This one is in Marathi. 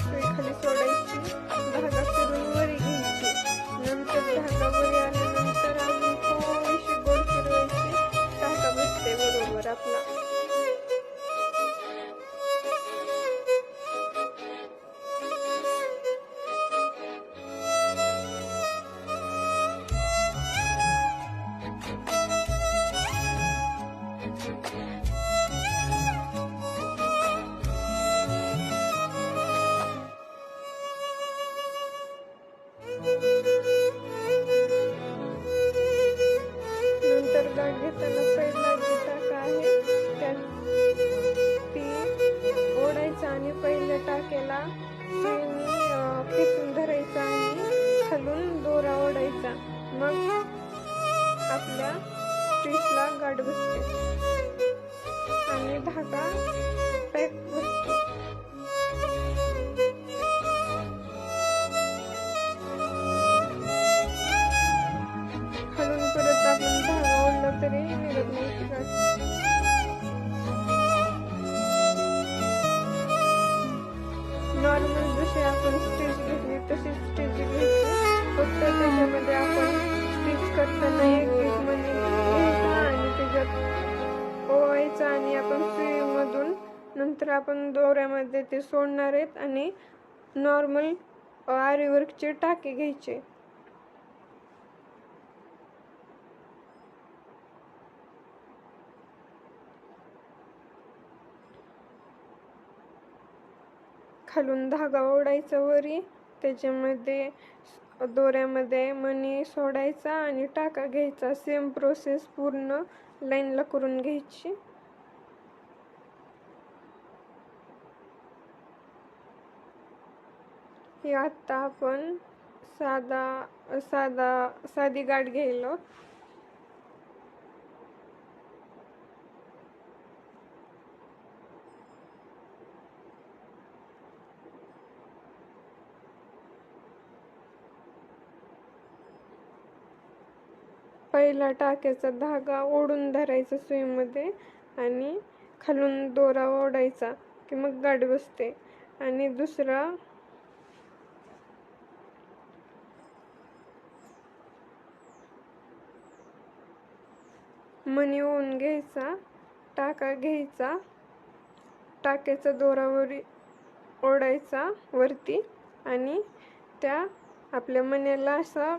सुई खाली सोडायची, धागा फिरून वरी घ्यायची. नंतर धागा वरी आल्यानंतर अजून थोडीशी गोल फिरवायची. टाका बसते बरोबर आपला. नंतर गाठ घेताना पहिला जी टाका आहे त्यात ती ओढायचा आणि पहिल्या टाक्याला सुईने खेचून धरायचा आणि खालून दोरा ओढायचा. मग आपल्या स्टिचला गाठ बसते आणि धागा पॅक बसतो. खालून परत आपण धागा ओढला तरी निघत नाही ती गाठ. नॉर्मल जशी आपण स्टिच घेतली तशी स्टिच घ्यायची. फक्त त्याच्यामध्ये आपण स्टिच करताना एक मणी घ्यायचा आणि त्याच्यात ओवायचा आणि आपण सुईमधून नंतर आपण दोऱ्यामध्ये ते सोडणार आहेत आणि नॉर्मल आरी वर्कचे टाके घ्यायचे. खालून धागा ओढायचा वरी, त्याच्यामध्ये दोऱ्यामध्ये मणी सोडायचा आणि टाका घ्यायचा. सेम प्रोसेस पूर्ण लाईनला करून घ्यायची. ही आता आपण साधी गाठ घ्यायला. पहिला टाक्याचा धागा ओढून धरायचा सुईमध्ये आणि खालून दोरा ओढायचा की मग गाठ बसते. आणि दुसरा मणी ओढून घ्यायचा, टाका घ्यायचा, टाक्याचा दोरावर ओढायचा वरती आणि त्या आपल्या मण्याला असा